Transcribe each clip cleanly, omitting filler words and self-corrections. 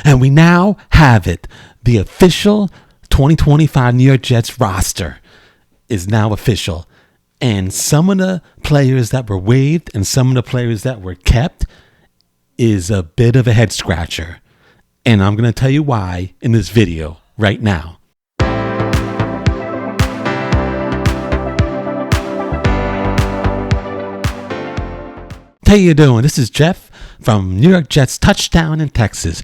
And we now have it. The official 2025 New York Jets roster is now official. And some of the players that were waived and some of the players that were kept is a bit of a head scratcher. And I'm going to tell you why in this video right now. How you doing? This is Jeff from New York Jets Touchdown in Texas.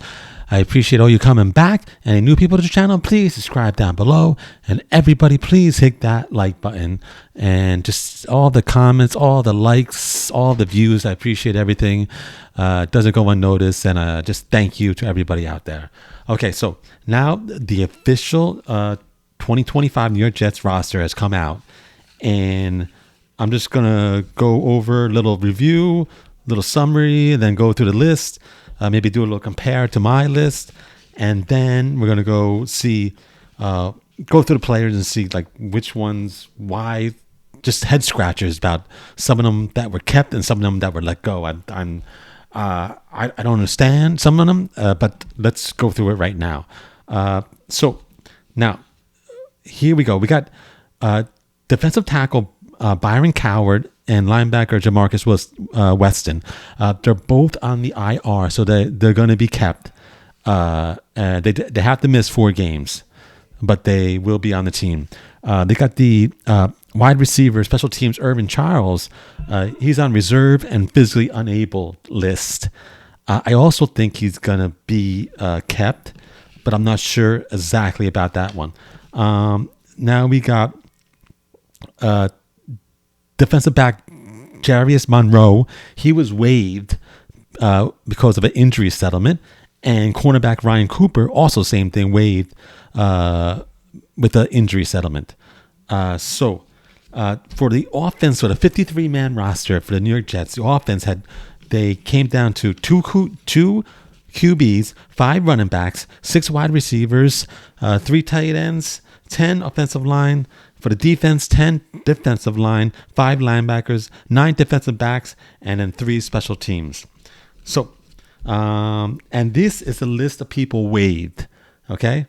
I appreciate all you coming back. Any new people to the channel, please subscribe down below. And everybody, please hit that like button. And just all the comments, all the likes, all the views. I appreciate everything. It doesn't go unnoticed. And just thank you to everybody out there. Okay, so now the official 2025 New York Jets roster has come out. And I'm just going to go over a little review, little summary, and then go through the list. Maybe do a little compare to my list. And then we're going to go see, go through the players and see like which ones, why, just head scratchers about some of them that were kept and some of them that were let go. I don't understand some of them, but let's go through it right now. So now, here we go. We got defensive tackle Byron Coward and linebacker Jamarcus Weston. They're both on the IR, so they're going to be kept. They have to miss 4 games, but they will be on the team. They got the wide receiver, special teams, Irvin Charles. He's on reserve and physically unable list. I also think he's going to be kept, but I'm not sure exactly about that one. Now we got defensive back Jarius Monroe. He was waived because of an injury settlement. And cornerback Ryan Cooper, also same thing, waived with an injury settlement. So for the offense, for the 53-man roster for the New York Jets, the offense they came down to two QBs, 5 running backs, 6 wide receivers, 3 tight ends, 10 offensive line. For the defense, 10 defensive line, 5 linebackers, 9 defensive backs, and then 3 special teams. So, and this is a list of people waived. Okay,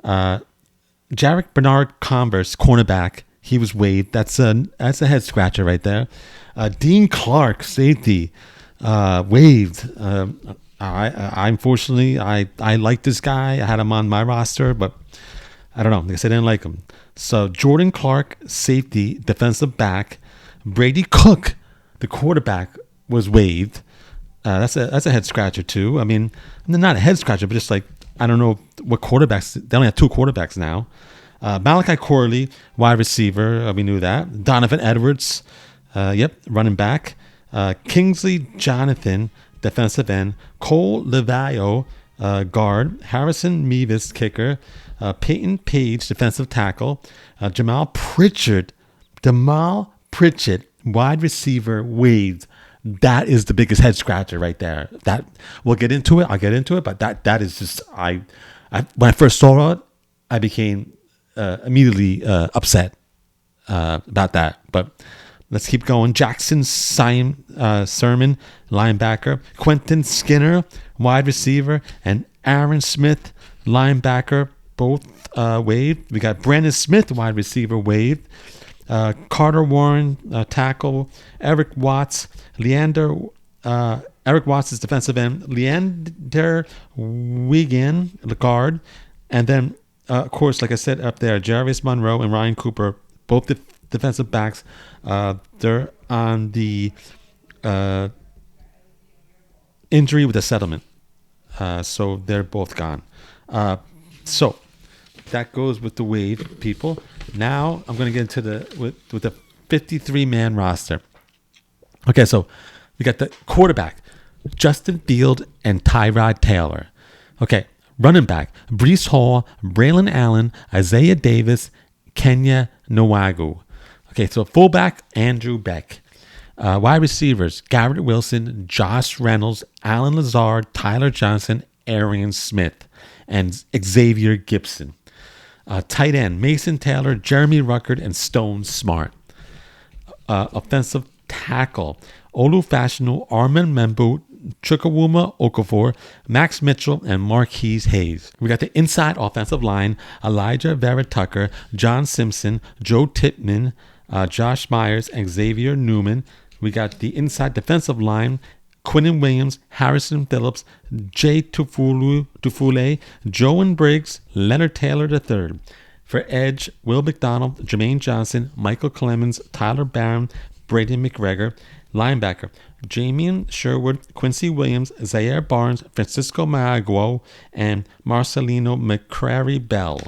Jarek Bernard Converse, cornerback, he was waived. That's a head scratcher right there. Dean Clark, safety, waived. I unfortunately like this guy. I had him on my roster, but I don't know. I guess I didn't like him. So Jordan Clark, safety, defensive back. Brady Cook, the quarterback, was waived. That's a head scratcher too. I mean, not a head scratcher, but just like, I don't know what quarterbacks. They only have 2 quarterbacks now. Malachi Corley, wide receiver. We knew that. Donovan Edwards, running back. Kingsley Jonathan, defensive end. Cole Levayo, guard. Harrison Mevis, kicker. Peyton Page, defensive tackle. Jamal Pritchard, wide receiver, waived. That is the biggest head scratcher right there. That we'll get into it. I'll get into it, but that is just I when I first saw it, I became immediately upset about that. But let's keep going. Jackson Sermon, linebacker. Quentin Skinner, wide receiver, and Aaron Smith, linebacker, both waived. We got Brandon Smith, wide receiver, waived. Carter Warren, tackle. Eric Watts is defensive end. Leander Wiggin, the guard. And then, of course, like I said up there, Jarius Monroe and Ryan Cooper, both defensive backs. They're on the injury with a settlement. So they're both gone. So that goes with the wave people. Now I'm going to get into with the 53-man roster. Okay, so we got the quarterback, Justin Field and Tyrod Taylor. Okay, running back, Breece Hall, Braylon Allen, Isaiah Davis, Kenya Nwagu. Okay, so fullback, Andrew Beck. Wide receivers, Garrett Wilson, Josh Reynolds, Alan Lazard, Tyler Johnson, Arian Smith, and Xavier Gibson. Tight end, Mason Taylor, Jeremy Ruckert, and Stone Smart. Offensive tackle, Olu Fashanu, Armand Membu, Chukwuma Okafor, Max Mitchell, and Marquise Hayes. We got the inside offensive line, Elijah Vera-Tucker, John Simpson, Joe Tippmann, Josh Myers, and Xavier Newman. We got the inside defensive line, Quinnen Williams, Harrison Phillips, Jay Tufule, Joan Briggs, Leonard Taylor III. For edge, Will McDonald, Jermaine Johnson, Michael Clemens, Tyler Barron, Braden McGregor. Linebacker, Jamian Sherwood, Quincy Williams, Zaire Barnes, Francisco Maguo, and Marcelino McCrary-Bell.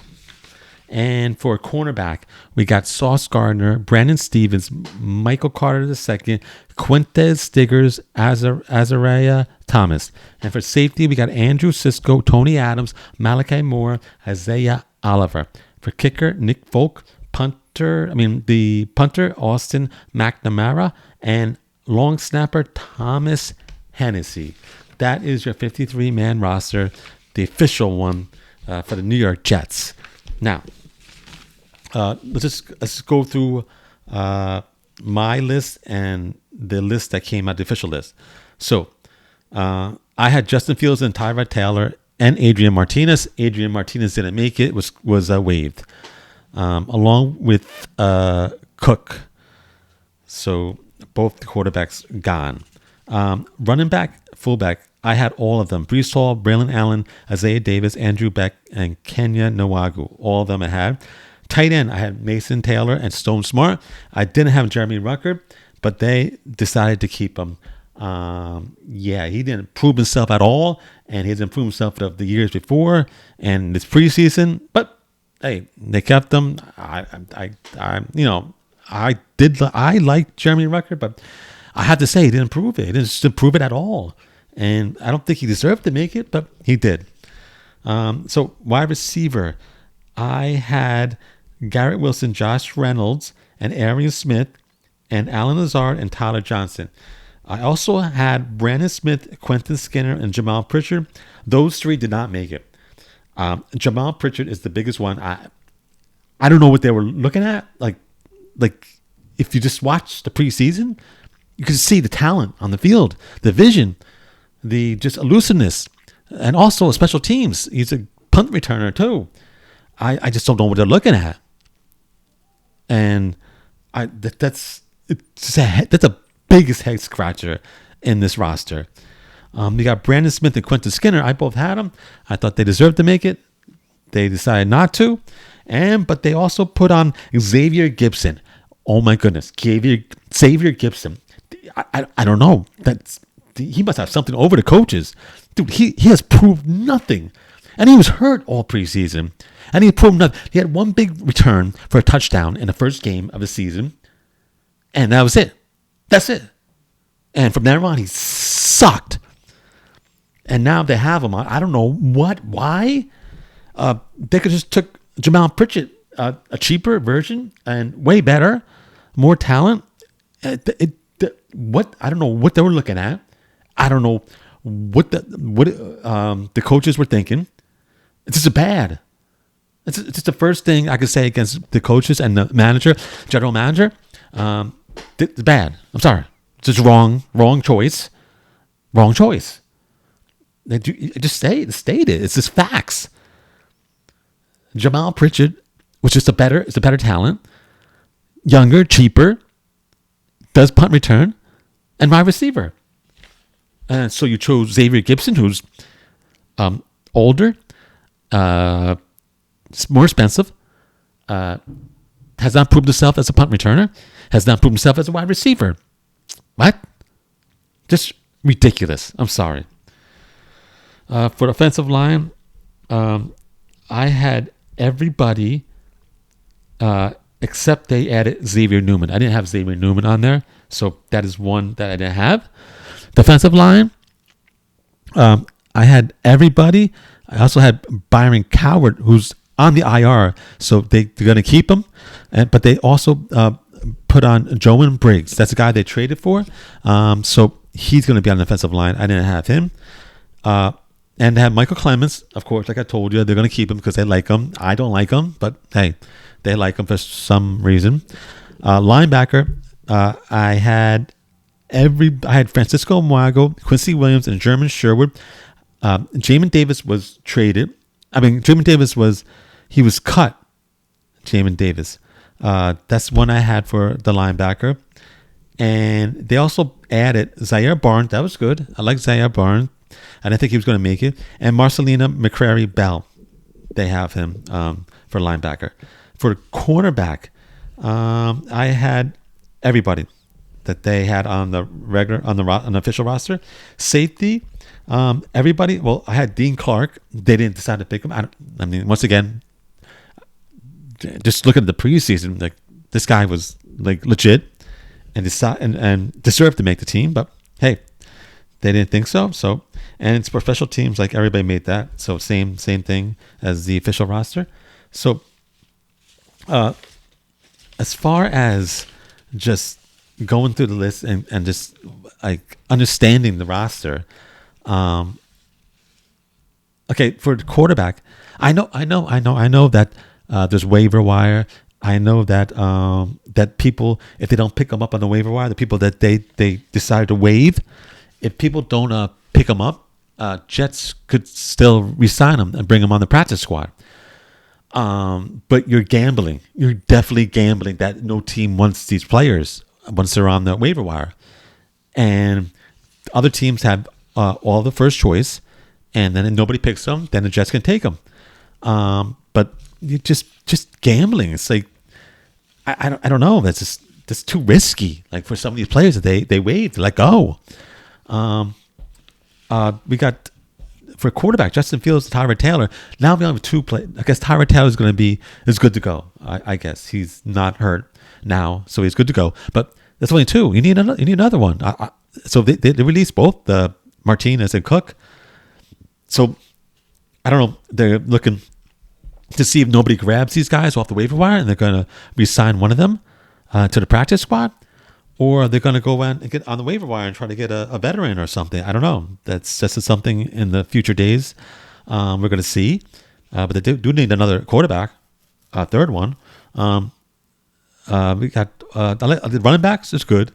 And for cornerback, we got Sauce Gardner, Brandon Stevens, Michael Carter II, Quintez Stiggers, Azariah Thomas. And for safety, we got Andrew Cisco, Tony Adams, Malachi Moore, Isaiah Oliver. For kicker, Nick Folk, the punter, Austin McNamara, and long snapper, Thomas Hennessy. That is your 53-man roster, the official one for the New York Jets. Now, let's go through my list and the list that came out, the official list. So, I had Justin Fields and Tyrod Taylor and Adrian Martinez. Adrian Martinez didn't make it; was waived, along with Cook. So both the quarterbacks gone. Running back, fullback, I had all of them. Breece Hall, Braylon Allen, Isaiah Davis, Andrew Beck, and Kenya Nwagu. All of them I had. Tight end, I had Mason Taylor and Stone Smart. I didn't have Jeremy Rucker, but they decided to keep him. He didn't prove himself at all, and he hasn't proved himself the years before and this preseason. But hey, they kept him. I liked Jeremy Rucker, but I have to say he didn't prove it. He didn't prove it at all, and I don't think he deserved to make it, but he did. So wide receiver, I had Garrett Wilson, Josh Reynolds, and Arian Smith, and Alan Lazard and Tyler Johnson. I also had Brandon Smith, Quentin Skinner, and Jamal Pritchard. Those three did not make it. Jamal Pritchard is the biggest one. I don't know what they were looking at. Like if you just watch the preseason, you can see the talent on the field, the vision, the just elusiveness, and also special teams. He's a punt returner too. I just don't know what they're looking at, and that's a biggest head scratcher in this roster. You got Brandon Smith and Quentin Skinner. I both had them. I thought they deserved to make it. They decided not to, but they also put on Xavier Gibson. Oh my goodness, Xavier Gibson. I don't know. He must have something over the coaches, dude. He has proved nothing, and he was hurt all preseason, and he proved nothing. He had one big return for a touchdown in the first game of the season, and that was it. That's it. And from there on, he sucked. And now they have him on. I don't know why. They could just took Jamal Pritchett, a cheaper version and way better, more talent. I don't know what they were looking at. I don't know what the coaches were thinking. It's just bad. It's just the first thing I could say against the coaches and the manager, general manager. It's bad. I'm sorry. It's just wrong choice. Wrong choice. Just state it. It's just facts. Jamal Pritchard was just a better talent, younger, cheaper, does punt return, and wide receiver. And so you chose Xavier Gibson, who's older, more expensive, has not proved himself as a punt returner, has not proved himself as a wide receiver. What? Just ridiculous. I'm sorry. For the offensive line, I had everybody except they added Xavier Newman. I didn't have Xavier Newman on there, so that is one that I didn't have. Defensive line, I had everybody. I also had Byron Coward, who's on the IR, so they're going to keep him. But they also put on Joan Briggs. That's the guy they traded for. So he's going to be on the defensive line. I didn't have him. And they have Michael Clemens, of course, like I told you. They're going to keep him because they like him. I don't like him, but hey, they like him for some reason. Linebacker, I had I had Francisco Muago, Quincy Williams, and German Sherwood. Jamin Davis was traded. He was cut. Jamin Davis. That's one I had for the linebacker. And they also added Zaire Barnes. That was good. I like Zaire Barnes. I didn't think he was going to make it. And Marcelina McCrary Bell. They have him for linebacker. For cornerback, I had everybody that they had on the official roster. Safety, everybody. Well, I had Dean Clark. They didn't decide to pick him. Once again, just look at the preseason. Like, this guy was like legit and deserved to make the team. But hey, they didn't think so. And it's for special teams. Like, everybody made that. So same thing as the official roster. So as far as just going through the list and just like understanding the roster, okay, for the quarterback, I know that there's waiver wire. I know that that people, if they don't pick them up on the waiver wire, the people that they decide to waive, if people don't pick them up, Jets could still re-sign them and bring them on the practice squad. But you're gambling. You're definitely gambling that no team wants these players once they're on the waiver wire. And other teams have all the first choice, and then if nobody picks them, then the Jets can take them. But you just gambling. It's like, I don't know. That's too risky. Like, for some of these players that they waived, let go. We got, for quarterback, Justin Fields, Tyrod Taylor. Now we only have two play. I guess Tyrod Taylor is good to go. I guess he's not hurt now, so he's good to go. But that's only two. You need another one. So they released both the Martinez and Cook. So I don't know. They're looking to see if nobody grabs these guys off the waiver wire, and they're going to re-sign one of them to the practice squad. Or they're going to go and get on the waiver wire and try to get a veteran or something. I don't know. That's just something in the future days we're going to see. But they do need another quarterback, a third one. We got the running backs is good.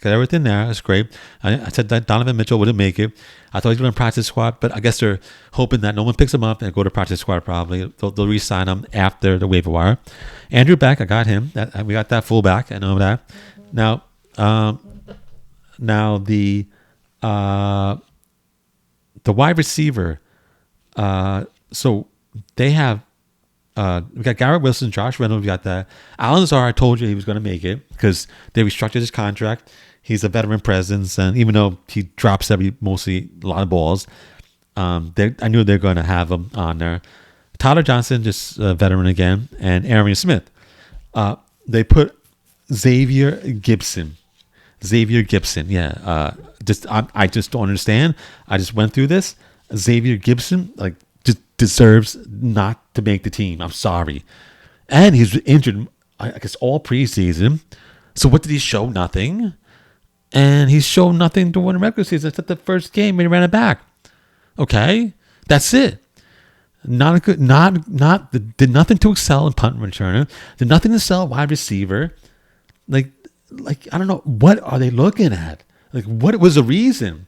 Got everything there. It's great. I said that Donovan Mitchell wouldn't make it. I thought he was going to practice squad, but I guess they're hoping that no one picks him up and go to practice squad probably. They'll re-sign him after the waiver wire. Andrew Beck, I got him. We got that fullback. I know that. Now the wide receiver. So they have we got Garrett Wilson, Josh Reynolds. We got that. Alan Lazar, I told you he was going to make it because they restructured his contract. He's a veteran presence, and even though he drops mostly a lot of balls, I knew they're going to have him on there. Tyler Johnson, just a veteran again, and Arian Smith. They put Xavier Gibson, yeah. I just don't understand. I just went through this. Xavier Gibson, like, just deserves not to make the team. I'm sorry. And he's injured, I guess, all preseason. So what did he show? Nothing. And he showed nothing during the regular season except the first game when he ran it back. Okay, that's it. Not a good. Did nothing to excel in punt returner. Did nothing to sell wide receiver. Like I don't know, what are they looking at? Like, what was the reason?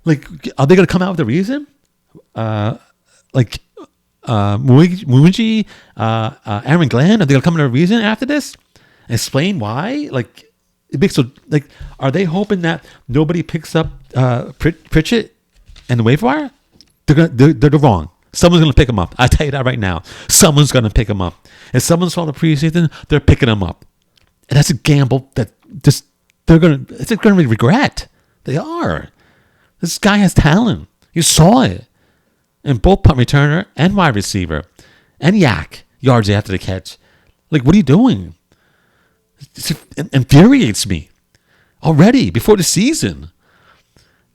Like, are they going to come out with a reason? Muiji, Aaron Glenn, are they going to come up with a reason after this? Explain why? Like, it makes so, like, are they hoping that nobody picks up Pritchett and the waiver wire? They're wrong. Someone's going to pick him up. I tell you that right now. Someone's going to pick him up. If someone saw the preseason, they're picking him up. And that's a gamble that they're going to regret. They are. This guy has talent. You saw it in both punt returner and wide receiver and yak yards after the catch. Like, what are you doing? It infuriates me already before the season.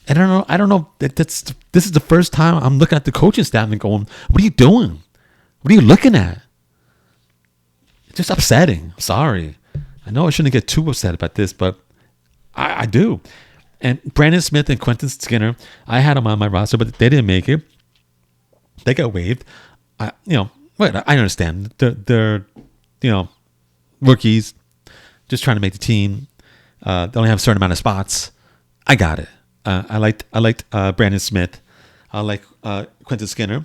And I don't know. This is the first time I'm looking at the coaching staff and going, what are you doing? What are you looking at? It's just upsetting. Sorry. I know I shouldn't get too upset about this, but I do. And Brandon Smith and Quentin Skinner, I had them on my roster, but they didn't make it. They got waived. I understand. They're rookies, just trying to make the team. They only have a certain amount of spots. I got it. I liked Brandon Smith. I like Quentin Skinner.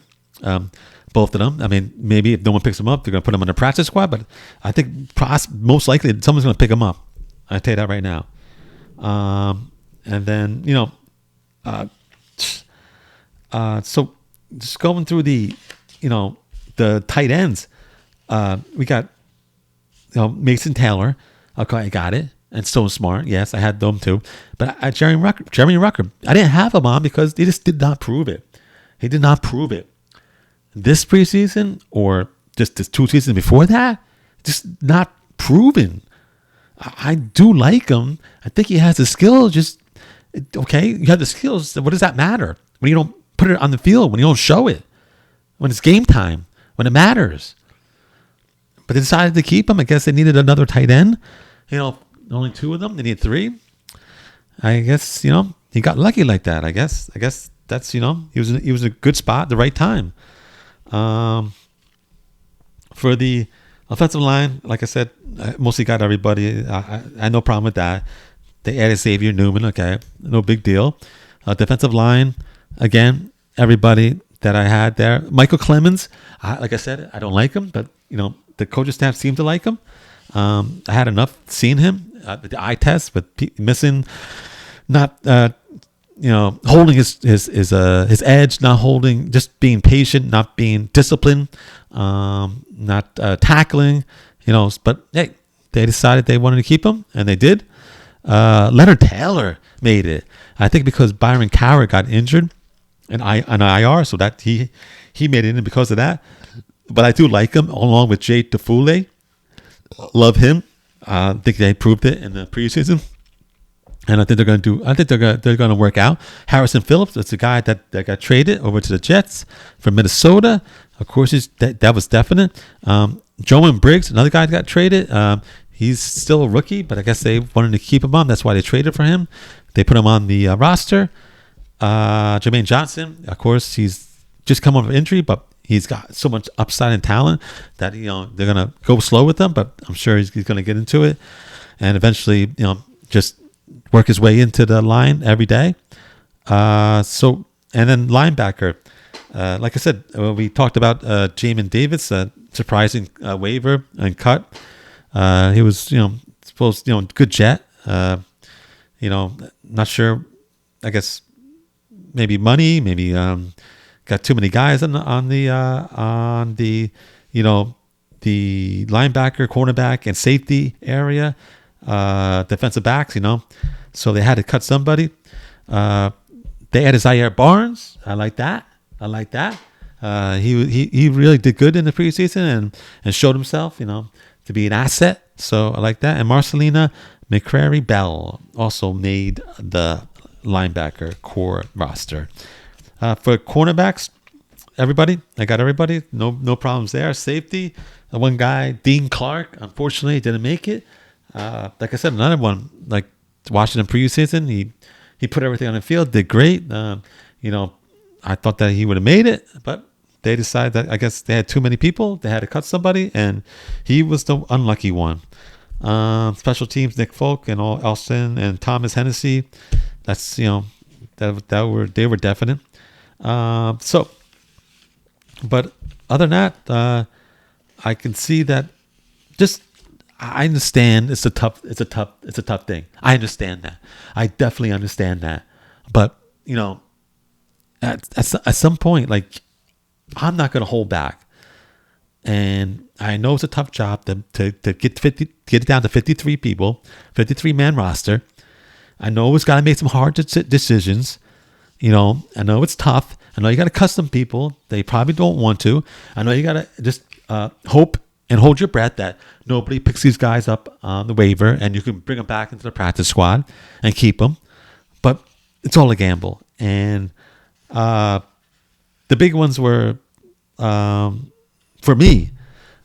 Both of them. I mean, maybe if no one picks them up, they're going to put them on the practice squad. But I think most likely someone's going to pick them up. I tell you that right now. And then so just going through the tight ends. We got Mason Taylor. Okay, I got it. And Stone Smart, yes, I had them too. But Jeremy Rucker, I didn't have him on because he just did not prove it. He did not prove it. This preseason or just the 2 seasons before that, just not proven. I do like him. I think he has the skills. Okay, you have the skills. So what does that matter when you don't put it on the field, when you don't show it, when it's game time, when it matters? But they decided to keep him. I guess they needed another tight end. Only 2 of them. They need 3. I guess he got lucky like that. I guess that's he was in a good spot at the right time. For the offensive line, like I said, I mostly got everybody. I had no problem with that. They added Xavier Newman. Okay, no big deal. Defensive line, again, everybody that I had there. Michael Clemens, like I said, I don't like him, but the coaching staff seemed to like him. I had enough seeing him. The eye test, but missing, not holding his edge, not holding, just being patient, not being disciplined, not tackling, But hey, they decided they wanted to keep him, and they did. Leonard Taylor made it. I think because Byron Cowher got injured and on IR, so that he made it in because of that. But I do like him along with Jay Tafule. Love him. I think they proved it in the preseason, and I think they're going to do. I think they're going to work out. Harrison Phillips, that's the guy that got traded over to the Jets from Minnesota. Of course, that was definite. Joan Briggs, another guy that got traded. He's still a rookie, but I guess they wanted to keep him on. That's why they traded for him. They put him on the roster. Jermaine Johnson, of course, he's just come off injury, but he's got so much upside and talent that they're gonna go slow with him, but I'm sure he's gonna get into it and eventually just work his way into the line every day. And then linebacker, like I said, we talked about Jamin Davis, surprising waiver and cut. He was supposed good jet. Not sure. I guess maybe money, maybe got too many guys on the linebacker, cornerback, and safety area, defensive backs. So they had to cut somebody. They added Zaire Barnes. I like that. He really did good in the preseason and showed himself, to be an asset. So I like that. And Marcelina McCrary Bell also made the linebacker core roster. For cornerbacks, I got everybody. No problems there. Safety, one guy, Dean Clark, unfortunately didn't make it. Like I said, another one, like Washington preseason, he put everything on the field, did great. I thought that he would have made it, but they decided that I guess they had too many people. They had to cut somebody, and he was the unlucky one. Special teams, Nick Folk and Elston and Thomas Hennessy. That's they were definite. But other than that, I can see that. I understand it's a tough thing. I understand that. I definitely understand that. But at some point, like, I'm not going to hold back. And I know it's a tough job to get it down to 53 people, 53-man roster. I know it's got to make some hard decisions. I know it's tough. I know you got to custom people. They probably don't want to. I know you got to just hope and hold your breath that nobody picks these guys up on the waiver and you can bring them back into the practice squad and keep them. But it's all a gamble. And the big ones were, for me,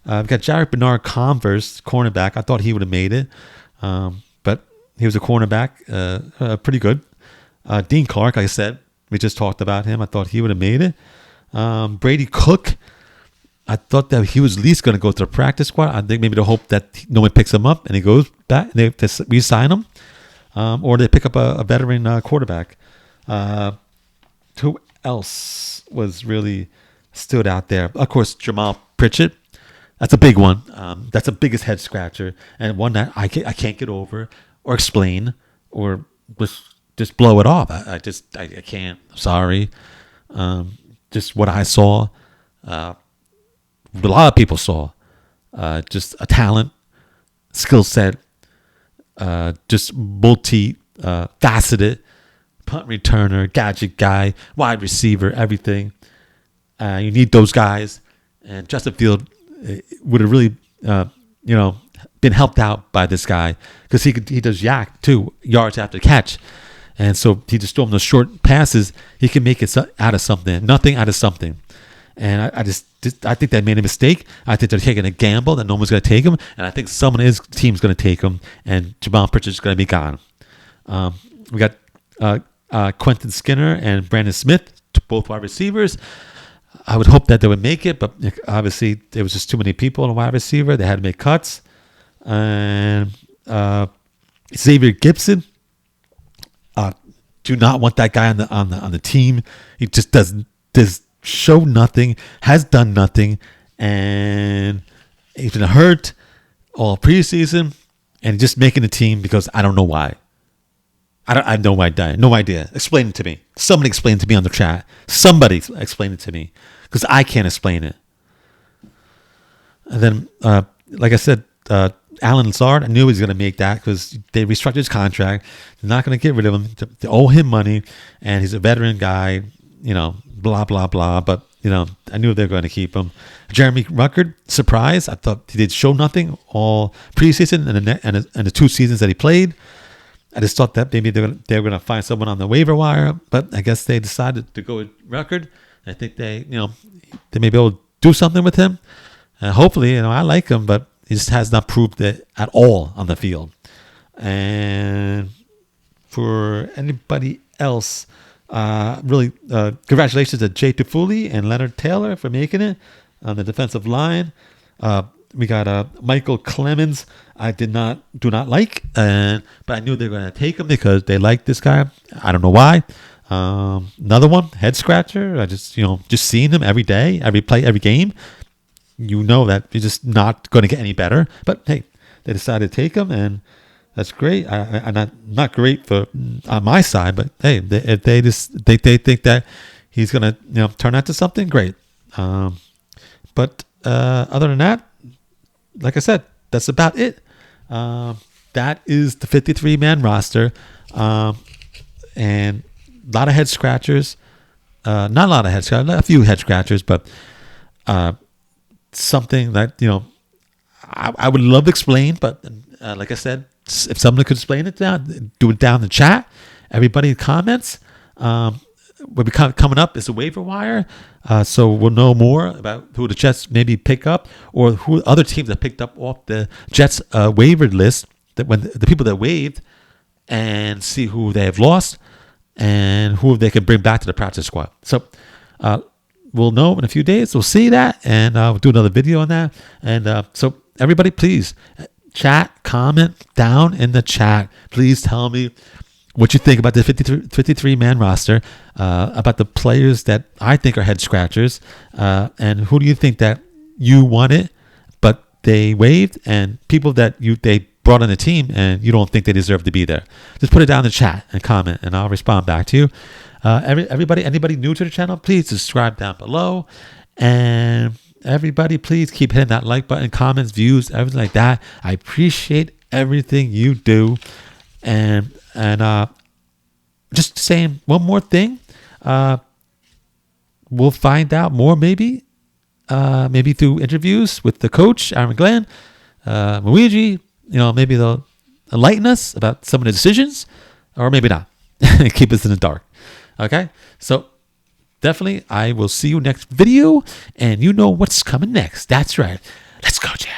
I've got Jarek Bernard Converse, cornerback. I thought he would have made it. But he was a cornerback, pretty good. Dean Clark, like I said, we just talked about him. I thought he would have made it. Brady Cook, I thought that he was at least going to go to the practice squad. I think maybe the hope that no one picks him up and he goes back and they re-sign him. or they pick up a veteran quarterback. Who else was really stood out there? Of course, Jamal Pritchett. That's a big one. That's the biggest head scratcher, and one that I can't get over or explain or just blow it off. I can't. Sorry. Just what I saw. A lot of people saw. Just a talent, skill set, just multi-faceted punt returner, gadget guy, wide receiver, everything. You need those guys, and Justin Field would have really, been helped out by this guy because he does yak too, yards after catch, and so he just throw him those short passes. He can make it out of something, nothing out of something. And I think they made a mistake. I think they're taking a gamble that no one's going to take him, and I think someone in his team's going to take him, and Jamal Pritchett's going to be gone. We got Quentin Skinner and Brandon Smith, both wide receivers. I would hope that they would make it, but obviously there was just too many people in a wide receiver. They had to make cuts. And Xavier Gibson, do not want that guy on the team. He just does show nothing, has done nothing, and he's been hurt all preseason, and just making the team because I don't know why. I have no idea. No idea. Explain it to me. Somebody explain it to me on the chat. Somebody explain it to me because I can't explain it. And then, like I said, Alan Lazard, I knew he was going to make that because they restructured his contract. They're not going to get rid of him. They owe him money, and he's a veteran guy, blah, blah, blah. But, I knew they were going to keep him. Jeremy Ruckert, surprise. I thought he did show nothing all preseason and the 2 seasons that he played. I just thought that maybe they were going to find someone on the waiver wire, but I guess they decided to go with Ruckert. I think they may be able to do something with him. Hopefully, I like him, but he just has not proved it at all on the field. And for anybody else, really, congratulations to Jay Tufuli and Leonard Taylor for making it on the defensive line. We got Michael Clemens. I do not like, but I knew they were going to take him because they like this guy. I don't know why. Another one, head scratcher. I just seeing him every day, every play, every game. That you're just not going to get any better. But hey, they decided to take him, and that's great. I'm not great for on my side, but hey, if they think that he's going to turn out to something great. But other than that, like I said, that's about it. That is the 53-man roster, and a lot of head scratchers. Not a lot of head scratchers, a few head scratchers, but something that I would love to explain. But like I said, if someone could explain it do it down in the chat. Everybody comments. What we coming up is a waiver wire, so we'll know more about who the Jets maybe pick up, or who other teams that picked up off the Jets waiver list. That when the people that waived, and see who they have lost and who they can bring back to the practice squad. So we'll know in a few days. We'll see that, and we'll do another video on that. And so everybody, please chat, comment down in the chat. Please tell me what you think about the 53-man roster, about the players that I think are head scratchers, and who do you think that you wanted but they waived, and people that they brought on the team and you don't think they deserve to be there. Just put it down in the chat and comment, and I'll respond back to you. Anybody new to the channel, please subscribe down below, and everybody, please keep hitting that like button, comments, views, everything like that. I appreciate everything you do. And just saying one more thing, we'll find out more maybe through interviews with the coach, Aaron Glenn, Luigi. Maybe they'll enlighten us about some of the decisions, or maybe not. Keep us in the dark. Okay, so definitely I will see you next video, and you know what's coming next. That's right. Let's go, Jets.